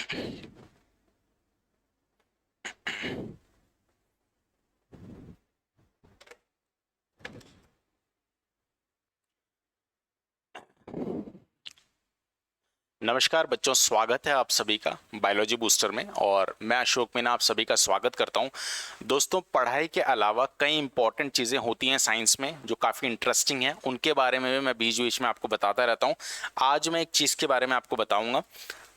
नमस्कार बच्चों, स्वागत है आप सभी का बायोलॉजी बूस्टर में। और मैं अशोक मीना आप सभी का स्वागत करता हूं। दोस्तों, पढ़ाई के अलावा कई इंपॉर्टेंट चीज़ें होती हैं साइंस में जो काफ़ी इंटरेस्टिंग हैं, उनके बारे में भी मैं बीच बीच में आपको बताता रहता हूं। आज मैं एक चीज़ के बारे में आपको बताऊंगा।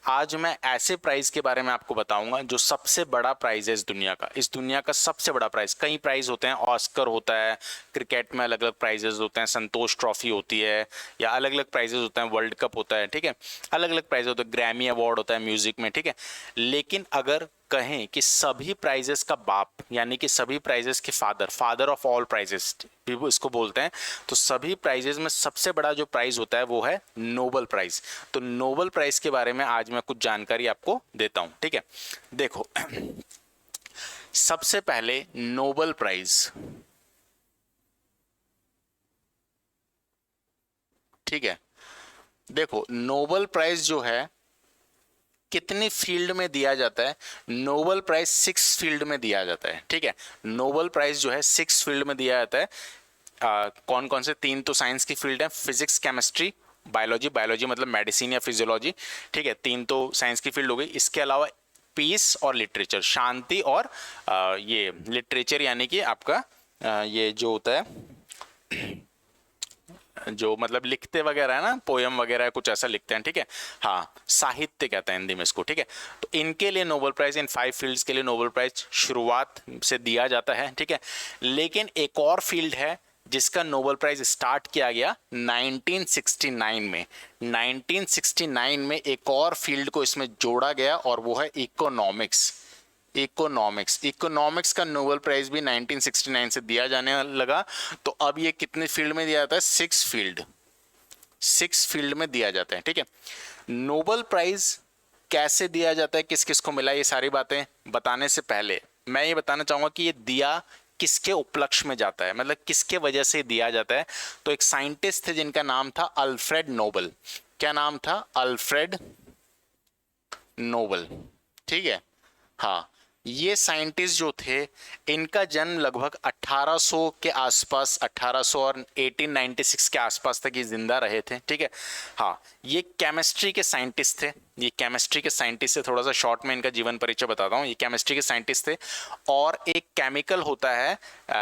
आज मैं ऐसे प्राइज के बारे में आपको बताऊंगा जो सबसे बड़ा प्राइज है इस दुनिया का सबसे बड़ा प्राइज। कई प्राइज होते हैं, ऑस्कर होता है, क्रिकेट में अलग अलग प्राइजेस होते हैं, संतोष ट्रॉफी होती है, या अलग अलग प्राइजेस होते हैं, वर्ल्ड कप होता है, ठीक है, अलग अलग प्राइज होते हैं, ग्रैमी अवार्ड होता है म्यूजिक में, ठीक है। लेकिन अगर कहें कि सभी प्राइजेस का बाप, यानी कि सभी प्राइजेस के फादर ऑफ ऑल प्राइजेस भी वो इसको बोलते हैं, तो सभी प्राइजेस में सबसे बड़ा जो प्राइज होता है वो है नोबेल प्राइज। तो नोबेल प्राइज के बारे में आज मैं कुछ जानकारी आपको देता हूं, ठीक है। देखो, सबसे पहले नोबेल प्राइज, ठीक है। देखो, नोबेल प्राइज जो है कितनी फील्ड में दिया जाता है? नोबेल प्राइज 6 फील्ड में दिया जाता है, ठीक है। नोबेल प्राइज जो है 6 फील्ड में दिया जाता है। कौन कौन से? 3 तो साइंस की फील्ड है, फिजिक्स, केमिस्ट्री, बायोलॉजी। बायोलॉजी मतलब मेडिसिन या फिजियोलॉजी, ठीक है। 3 तो साइंस की फील्ड हो गई। इसके अलावा पीस और लिटरेचर, शांति, और ये लिटरेचर यानी कि आपका ये जो होता है, जो मतलब लिखते वगैरह है ना, पोयम वगैरह कुछ ऐसा लिखते हैं, ठीक है। हाँ, साहित्य कहते हैं हिंदी में इसको, ठीक है। तो इनके लिए नोबेल प्राइज, इन 5 फील्ड्स के लिए नोबेल प्राइज शुरुआत से दिया जाता है, ठीक है। लेकिन एक और फील्ड है जिसका नोबेल प्राइज स्टार्ट किया गया 1969 में। 1969 में एक और फील्ड को इसमें जोड़ा गया और वो है इकोनॉमिक्स। इकोनॉमिक्स का नोबेल प्राइज भी 1969 से दिया जाने लगा। तो अब ये कितने फील्ड में दिया जाता है? 6 फील्ड में दिया जाता है, ठीक है। नोबेल प्राइज कैसे दिया जाता है, किस किस को मिला, ये सारी बातें बताने से पहले मैं ये बताना चाहूंगा कि ये दिया किसके उपलक्ष्य में जाता है, मतलब किसके वजह से दिया जाता है। तो एक साइंटिस्ट थे जिनका नाम था अल्फ्रेड नोबेल। क्या नाम था? अल्फ्रेड नोबेल, ठीक है। हाँ, ये साइंटिस्ट जो थे, इनका जन्म लगभग 1800 के आसपास, 1800 और 1896 के आसपास तक ये जिंदा रहे थे, ठीक है। हाँ, ये केमिस्ट्री के साइंटिस्ट थे। ये केमिस्ट्री के साइंटिस्ट से थोड़ा सा शॉर्ट में इनका जीवन परिचय बताता हूँ। ये केमिस्ट्री के साइंटिस्ट थे और एक केमिकल होता है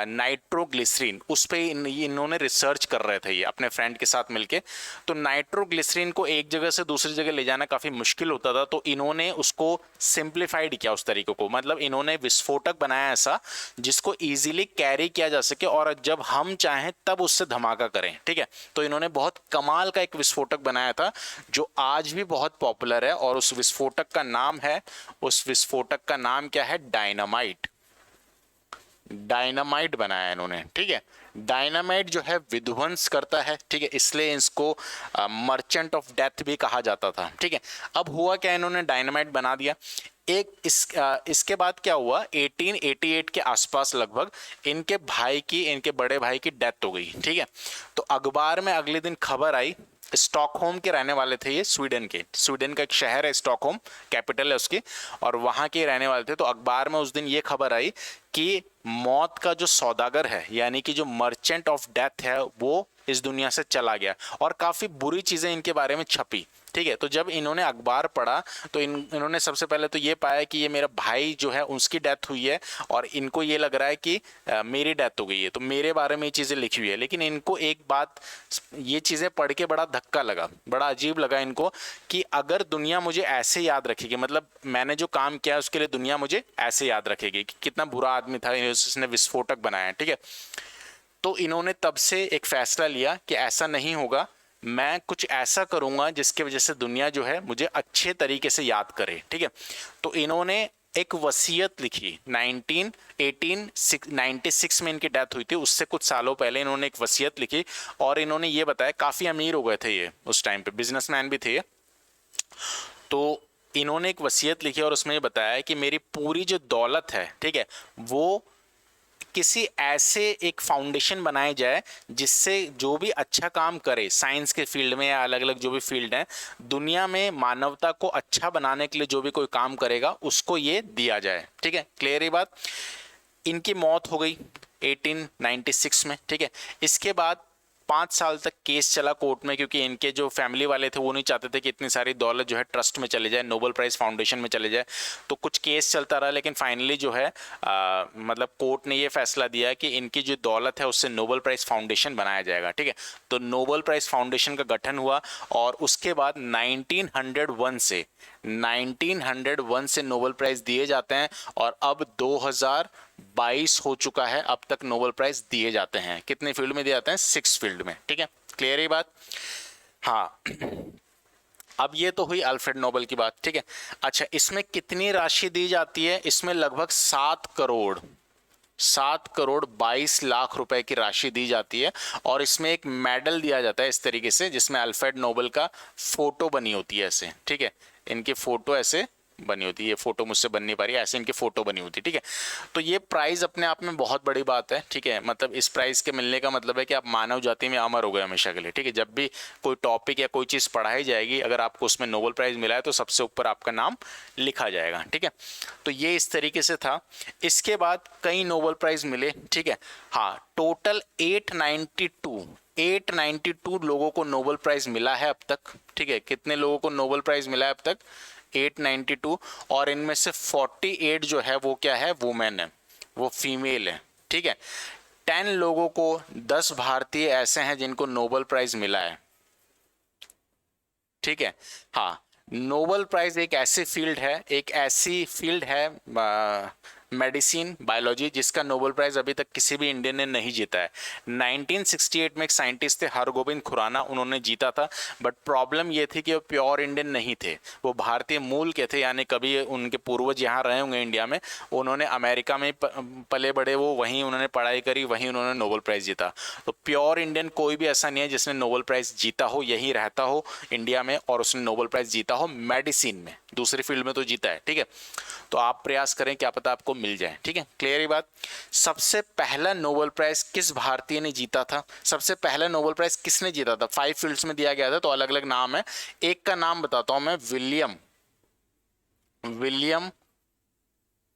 नाइट्रोग्लिसरीन, उस पर इन्होंने रिसर्च कर रहे थे ये अपने फ्रेंड के साथ मिलके। तो नाइट्रोग्लिसरीन को एक जगह से दूसरी जगह ले जाना काफ़ी मुश्किल होता था, तो इन्होंने उसको सिंप्लीफाइड किया उस तरीके को, मतलब इन्होंने विस्फोटक बनाया ऐसा जिसको इजीली कैरी किया जा सके और जब हम चाहें तब उससे धमाका करें, ठीक है। तो इन्होंने बहुत कमाल का एक विस्फोटक बनाया था जो आज भी बहुत पॉपुलर है, और उस विस्फोटक का नाम है, उस विस्फोटक का नाम क्या है? डायनामाइट। डायनामाइट बनाया इन्होंने, ठीक है। डायनामाइट जो है विध्वंस करता है, ठीक है, इसलिए इसको मर्चेंट ऑफ डेथ भी कहा जाता था, ठीक है। अब हुआ क्या, इन्होंने डायनामाइट बना दिया। इसके बाद क्या हुआ, 1888 के आसपास लगभग इनके बड़े भाई की डेथ हो गई, ठीक है। तो अखबार में अगले दिन खबर आई, स्टॉकहोम के रहने वाले थे ये, स्वीडन का एक शहर है स्टॉकहोम, कैपिटल है उसकी, और वहां के रहने वाले थे। तो अखबार में उस दिन ये खबर आई कि मौत का जो सौदागर है, यानी कि जो मर्चेंट ऑफ डेथ है, वो इस दुनिया से चला गया, और काफी बुरी चीजें इनके बारे में छपी, ठीक है। तो जब इन्होंने अखबार पढ़ा तो इन्होंने सबसे पहले तो ये पाया कि ये मेरा भाई जो है उसकी डेथ हुई है, और इनको ये लग रहा है कि मेरी डेथ हो गई है, तो मेरे बारे में ये चीज़ें लिखी हुई है। लेकिन इनको एक बात, ये चीज़ें पढ़ के बड़ा धक्का लगा, बड़ा अजीब लगा इनको कि अगर दुनिया मुझे ऐसे याद रखेगी, मतलब मैंने जो काम किया है उसके लिए दुनिया मुझे ऐसे याद रखेगी कि कितना बुरा आदमी था जिसने विस्फोटक बनाया, ठीक है। तो इन्होंने तब से एक फैसला लिया कि ऐसा नहीं होगा, मैं कुछ ऐसा करूंगा जिसकी वजह से दुनिया जो है मुझे अच्छे तरीके से याद करे, ठीक है। तो इन्होंने एक वसीयत लिखी 1896 में इनकी डेथ हुई थी, उससे कुछ सालों पहले इन्होंने एक वसीयत लिखी, और इन्होंने ये बताया, काफ़ी अमीर हो गए थे ये उस टाइम पे, बिजनेसमैन भी थे ये। तो इन्होंने एक वसीयत लिखी और उसमें ये बताया कि मेरी पूरी जो दौलत है, ठीक है, वो किसी ऐसे एक फाउंडेशन बनाई जाए जिससे जो भी अच्छा काम करे साइंस के फील्ड में या अलग अलग जो भी फील्ड है दुनिया में, मानवता को अच्छा बनाने के लिए जो भी कोई काम करेगा उसको ये दिया जाए। ठीक है, क्लियर है बात। इनकी मौत हो गई 1896 में। ठीक है, इसके बाद 5 साल तक केस चला कोर्ट में, क्योंकि इनके जो फैमिली वाले थे वो नहीं चाहते थे कि इतनी सारी दौलत जो है ट्रस्ट में चले जाए, नोबेल प्राइज फाउंडेशन में चले जाए। तो कुछ केस चलता रहा, लेकिन फाइनली जो है मतलब कोर्ट ने ये फैसला दिया कि इनकी जो दौलत है उससे नोबेल प्राइज फाउंडेशन बनाया जाएगा। ठीक है, तो नोबेल प्राइज फाउंडेशन का गठन हुआ और उसके बाद 1901 से नोबेल प्राइज दिए जाते हैं और अब 2022 हो चुका है, अब तक नोबेल प्राइज दिए जाते हैं। कितने फील्ड में दिए जाते हैं? 6 फील्ड में। ठीक है, क्लियर है बात। हाँ, अब ये तो हुई अल्फ्रेड नोबेल की बात। ठीक है, अच्छा इसमें कितनी राशि दी जाती है? इसमें लगभग 7 करोड़ 22 लाख रुपए की राशि दी जाती है और इसमें एक मेडल दिया जाता है इस तरीके से, जिसमें अल्फ्रेड नोबेल का फोटो बनी होती है ऐसे। ठीक है, इनकी फोटो ऐसे बनी होती है, ये फोटो मुझसे बन नहीं पा रही है, ऐसे इनकी फोटो बनी होती है। ठीक है, तो ये प्राइज अपने आप में बहुत बड़ी बात है। ठीक है, मतलब इस प्राइज के मिलने का मतलब है कि आप मानव जाति में अमर हो गए हमेशा के लिए। ठीक है, जब भी कोई टॉपिक या कोई चीज़ पढ़ाई जाएगी, अगर आपको उसमें नोबेल प्राइज मिला है तो सबसे ऊपर आपका नाम लिखा जाएगा। ठीक है, तो ये इस तरीके से था। इसके बाद कई नोबेल प्राइज मिले। ठीक है, हाँ, टोटल 892 लोगों को नोबेल प्राइज मिला है अब तक। ठीक है, कितने लोगों को नोबेल प्राइज मिला है अब तक? 892, और इनमें से 48 जो है वो क्या है? वुमेन है, वो फीमेल है। ठीक है, 10 लोगों को, 10 भारतीय ऐसे हैं जिनको नोबेल प्राइज मिला है। ठीक है, हाँ, नोबेल प्राइज एक ऐसी फील्ड है मेडिसिन, बायोलॉजी, जिसका नोबेल प्राइज अभी तक किसी भी इंडियन ने नहीं जीता है। 1968 में एक साइंटिस्ट थे हरगोविंद खुराना, उन्होंने जीता था, बट प्रॉब्लम ये थी कि वो प्योर इंडियन नहीं थे, वो भारतीय मूल के थे, यानी कभी उनके पूर्वज यहाँ रहे होंगे इंडिया में, उन्होंने अमेरिका में पले बड़े, वो वहीं उन्होंने पढ़ाई करी, वहीं उन्होंने नोबेल प्राइज जीता। तो प्योर इंडियन कोई भी ऐसा नहीं है जिसने नोबेल प्राइज जीता हो, यहीं रहता हो इंडिया में और उसने नोबेल प्राइज जीता हो मेडिसिन में। दूसरी फील्ड में तो जीता है। ठीक है, तो आप प्रयास करें, क्या पता आपको मिल जाए। ठीक है, क्लियर ही बात। सबसे पहला नोबेल प्राइज किस भारतीय ने जीता था? सबसे पहला नोबेल प्राइज किसने जीता था? 5 फील्ड्स में दिया गया था, तो अलग अलग नाम है। एक का नाम बताता हूं मैं, विलियम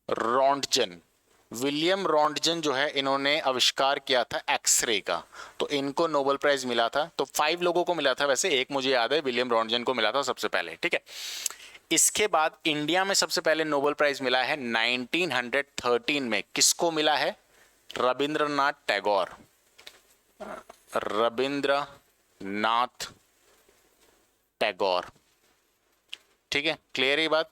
रॉन्टजन। विलियम रॉन्टजन जो है, इन्होंने आविष्कार किया था एक्सरे का, तो इनको नोबेल प्राइज मिला था। तो 5 लोगों को मिला था वैसे, एक मुझे याद है, विलियम रॉन्टजन को मिला था सबसे पहले। ठीक है, इसके बाद इंडिया में सबसे पहले नोबेल प्राइज मिला है 1913 में। किसको मिला है? रविंद्रनाथ टैगोर। रविंद्रनाथ टैगोर। ठीक है, क्लियर है बात।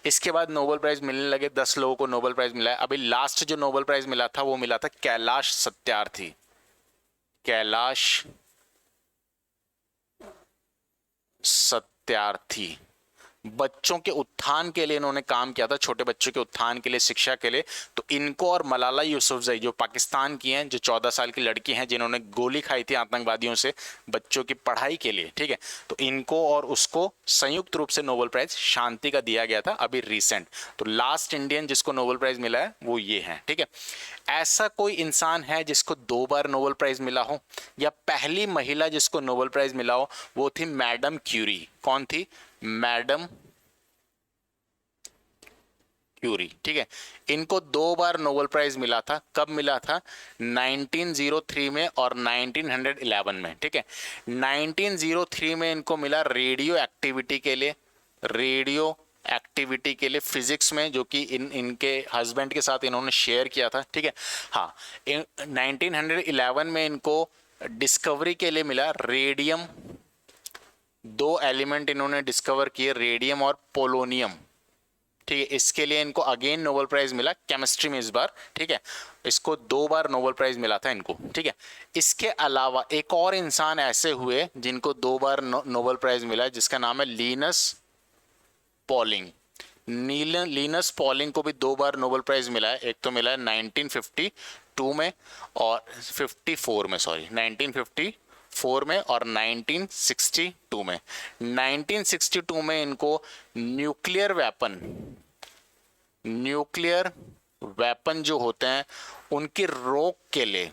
इसके बाद नोबेल प्राइज मिलने लगे, 10 लोगों को नोबेल प्राइज मिला है। अभी लास्ट जो नोबेल प्राइज मिला था वो मिला था कैलाश सत्यार्थी। कैलाश सत्यार्थी बच्चों के उत्थान के लिए इन्होंने काम किया था, छोटे बच्चों के उत्थान के लिए, शिक्षा के लिए। तो इनको और मलाला यूसुफजई जो पाकिस्तान की हैं, जो 14 साल की लड़की हैं, जिन्होंने गोली खाई थी आतंकवादियों से बच्चों की पढ़ाई के लिए। ठीक है, तो इनको और उसको संयुक्त रूप से नोबेल प्राइज शांति का दिया गया था अभी रिसेंट। तो लास्ट इंडियन जिसको नोबेल प्राइज मिला है वो ये है। ठीक है, ऐसा कोई इंसान है जिसको 2 बार नोबेल प्राइज मिला हो, या पहली महिला जिसको नोबेल प्राइज मिला हो वो थी मैडम क्यूरी। कौन थी? Madam Curie. ठीक है, इनको 2 बार नोबेल प्राइज मिला था। कब मिला था? 1903 में और 1911 में। ठीक है, 1903 में इनको मिला रेडियो एक्टिविटी के लिए, फिजिक्स में, जो कि इनके हस्बैंड के साथ इन्होंने शेयर किया था। ठीक है, हाँ, 1911 में इनको डिस्कवरी के लिए मिला रेडियम। 2 एलिमेंट इन्होंने डिस्कवर किए, रेडियम और पोलोनियम। ठीक है, इसके लिए इनको अगेन नोबेल प्राइज मिला केमिस्ट्री में इस बार। ठीक है, इसको 2 बार नोबेल प्राइज मिला था इनको। ठीक है, इसके अलावा एक और इंसान ऐसे हुए जिनको 2 बार नोबेल प्राइज मिला, जिसका नाम है लिनस पॉलिंग। लिनस पॉलिंग को भी 2 बार नोबेल प्राइज मिला है। एक तो मिला है 1952 में और 1954 में और 1962 में। 1962 में इनको न्यूक्लियर वेपन जो होते हैं उनकी रोक के लिए,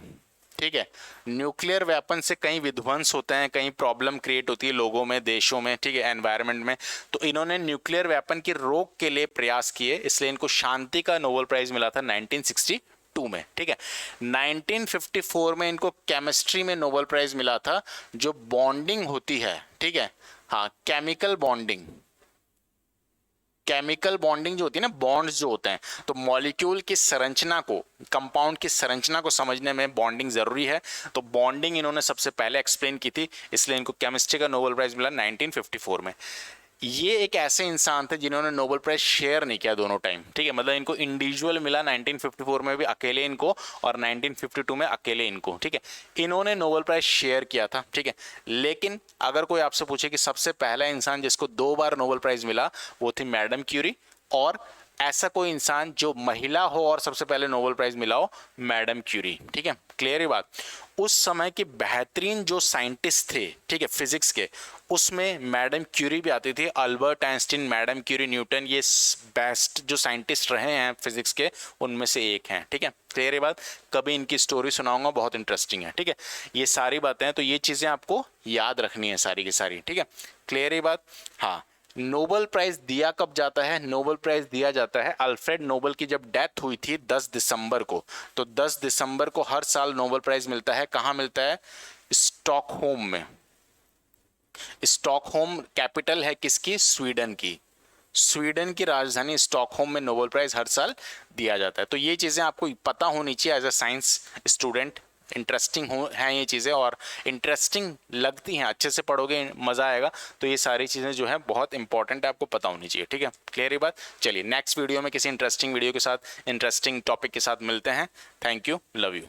ठीक है, न्यूक्लियर वेपन से कई विध्वंस होते हैं, कई प्रॉब्लम क्रिएट होती है लोगों में, देशों में, ठीक है, एनवायरनमेंट में। तो इन्होंने न्यूक्लियर वेपन की रोक के लिए प्रयास किए, इसलिए इनको शांति का नोबेल प्राइज मिला था 1962 में, ठीक है। 1954 में इनको केमिस्ट्री में नोबेल प्राइज मिला था, जो बॉन्डिंग होती है, ठीक है, हाँ, केमिकल बॉन्डिंग, केमिकल बॉन्डिंग जो होती है ना, बॉन्ड्स जो होते हैं, तो मॉलिक्यूल की संरचना को, कंपाउंड की संरचना को समझने में बॉन्डिंग जरूरी है। तो बॉन्डिंग इन्होंने सबसे पहले एक्सप्लेन की थी, इसलिए इनको केमिस्ट्री का नोबेल प्राइज मिला 1954 में। ये एक ऐसे इंसान थे जिन्होंने नोबेल प्राइज शेयर नहीं किया दोनों टाइम, ठीक है, मतलब इनको इंडिविजुअल मिला 1954 में भी अकेले इनको, और 1952 में अकेले इनको, ठीक है। इन्होंने नोबेल प्राइज शेयर किया था, ठीक है। लेकिन अगर कोई आपसे पूछे कि सबसे पहला इंसान जिसको 2 बार नोबेल प्राइज मिला, वो थी मैडम क्यूरी, और ऐसा कोई इंसान जो महिला हो और सबसे पहले नोबेल प्राइज मिला हो, मैडम क्यूरी, ठीक है, क्लियर है बात। उस समय के बेहतरीन जो साइंटिस्ट थे, ठीक है, फिजिक्स के, उसमें मैडम क्यूरी भी आती थी। Albert Einstein, madam Curie, Newton, ये बेस्ट जो साइंटिस्ट रहे हैं फिजिक्स के, उनमें से एक हैं, ठीक है, क्लियर है बात। कभी इनकी स्टोरी सुनाऊंगा, बहुत इंटरेस्टिंग है, ठीक है। ये सारी बातें हैं, तो ये चीज़ें आपको याद रखनी है सारी की सारी, ठीक है, क्लियर है बात। हाँ, नोबेल प्राइज दिया कब जाता है? नोबेल प्राइज दिया जाता है, अल्फ्रेड नोबेल की जब डेथ हुई थी 10 दिसंबर को, तो 10 दिसंबर को हर साल नोबेल प्राइज मिलता है। कहाँ मिलता है? स्टॉकहोम में। स्टॉकहोम कैपिटल है किसकी? स्वीडन की। स्वीडन की राजधानी स्टॉकहोम में नोबेल प्राइज हर साल दिया जाता है। तो ये चीज़ें आपको पता होनी चाहिए as a science student. Interesting हो हैं ये चीज़ें, और इंटरेस्टिंग लगती हैं, अच्छे से पढ़ोगे मज़ा आएगा। तो ये सारी चीज़ें जो है बहुत इंपॉर्टेंट है, आपको पता होनी चाहिए, ठीक है, क्लियर है बात। चलिए नेक्स्ट वीडियो में किसी इंटरेस्टिंग वीडियो के साथ, इंटरेस्टिंग टॉपिक के साथ मिलते हैं। Thank you, love you.